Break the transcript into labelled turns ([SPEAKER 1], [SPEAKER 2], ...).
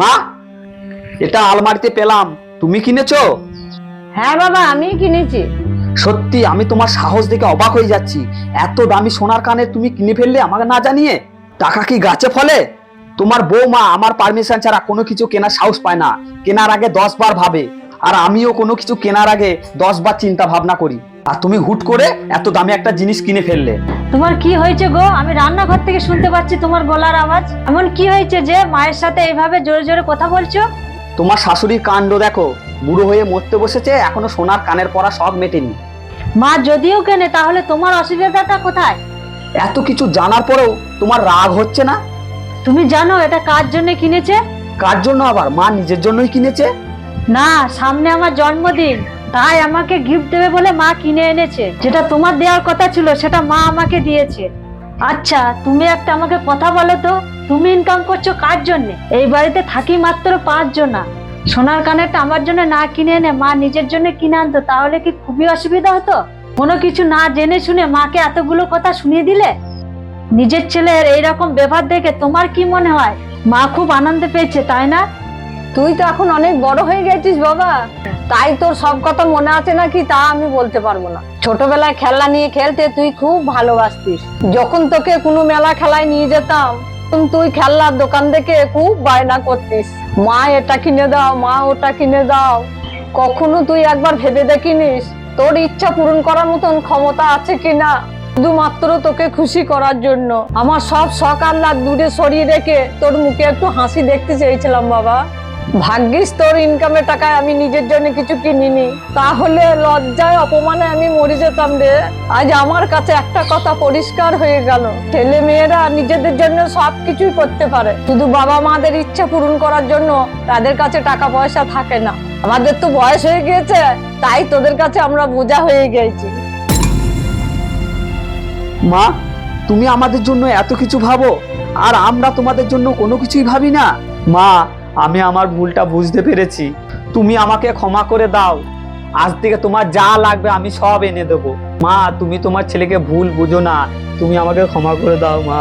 [SPEAKER 1] মা, এটা আলমারিতে পেলাম, তুমি কিনেছো?
[SPEAKER 2] হ্যাঁ বাবা, আমি কিনেছি।
[SPEAKER 1] সত্যি আমি তোমার সাহস দেখে অবাক হয়ে যাচ্ছি। এত দামি সোনার কানের তুমি কিনে ফেললে আমাকে না জানিয়ে। টাকা কি গাছে ফলে? তোমার বৌমা আমার পারমিশন ছাড়া কোনো কিছু কেনার সাহস পায় না। কেনার আগে 10 বার ভাবে। আর আমিও কোনো কিছু কেনার আগে 10 বার চিন্তা ভাবনা করি। আর তুমি হুট করে এত দামি একটা জিনিস কিনে ফেললে।
[SPEAKER 2] তোমার কি হয়েছে গো? আমি রান্নাঘর থেকে শুনতে পাচ্ছি তোমার গলার আওয়াজ। এমন কি হয়েছে যে মায়ের সাথে এইভাবে জোরে জোরে কথা বলছো?
[SPEAKER 1] তোমার শাশুড়ির কাণ্ড দেখো, বুড়ো হয়ে মরতে বসেছে, এখনো সোনার কানের পরা সব মেটেনি।
[SPEAKER 2] মা যদিও কেনে, তাহলে তোমার অসুবিধাটা কোথায়?
[SPEAKER 1] এত কিছু জানার পরেও তোমার রাগ হচ্ছে না?
[SPEAKER 2] তুমি জানো এটা কার জন্য কিনেছে?
[SPEAKER 1] কার জন্য আবার? মা নিজের জন্যই কিনেছে।
[SPEAKER 2] না, সামনে আমার জন্মদিন, তাই আমাকে গিফট দেবে বলে মা কিনে এনেছে। যেটা তোমার দেওয়ার কথা ছিল সেটা মা আমাকে দিয়েছে। আচ্ছা, তুমি একটা আমাকে কথা বলো তো, তুমি ইনকাম করছো কার জন্য? এই বাড়িতে থাকি মাত্র 5 জনা। সোনার কানেরটা আমার জন্য না কিনে এনে মা নিজের জন্য কিনে আনতো, তাহলে কি খুবই অসুবিধা হতো? কোনো কিছু না জেনে শুনে মাকে এতগুলো কথা শুনিয়ে দিলে। নিজের ছেলের এইরকম ব্যবহার দেখে তোমার কি মনে হয়? মা খুব আনন্দ পেয়েছে, তাই না? তুই তো এখন অনেক বড় হয়ে গেছিস বাবা, তাই তোর সব কথা মনে আছে নাকি তা আমি বলতে পারবো না। ছোটবেলায় খেলনা নিয়ে খেলতে তুই খুব ভালোবাসতিস। যখন তোকে কোনো মেলা খেলায় নিয়ে যেতাম, তখন তুই খেলনার দোকান থেকে খুব বায়না করতিস, মা এটা কিনে দাও, মা ওটা কিনে দাও। কখনো তুই একবার ভেবে দেখিনিস তোর ইচ্ছা পূরণ করার মতন ক্ষমতা আছে কিনা? শুধুমাত্র তোকে খুশি করার জন্য আমার সব শখ আহ্লাদ দূরে সরিয়ে রেখে তোর মুখে একটু হাসি দেখতে চেয়েছিলাম বাবা। ভাগ্যিস তোর ইনকামের টাকায় আমি নিজের জন্য কিছু কিনিনি, তাহলে লজ্জায় অপমানে আমি মরে যেতাম রে। আজ আমার কাছে একটা কথা পরিষ্কার হয়ে গেল, ছেলে মেয়েরা নিজেদের জন্য সবকিছুই করতে পারে, শুধু বাবা মাদের ইচ্ছা পূরণ করার জন্য তাদের কাছে টাকা পয়সা থাকে না। আমাদের তো বয়স হয়ে গিয়েছে, তাই তোদের কাছে আমরা বোঝা হয়ে গেছি।
[SPEAKER 1] মা, তুমি আমাদের জন্য এত কিছু ভাবো, আর আমরা তোমাদের জন্য কোনো কিছুই ভাবি না। মা, আমি আমার ভুলটা বুঝতে পেরেছি, তুমি আমাকে ক্ষমা করে দাও। আজ থেকে তোমার যা লাগবে আমি সব এনে দেবো। মা, তুমি তোমার ছেলেকে ভুল বুঝো না, তুমি আমাকে ক্ষমা করে দাও মা।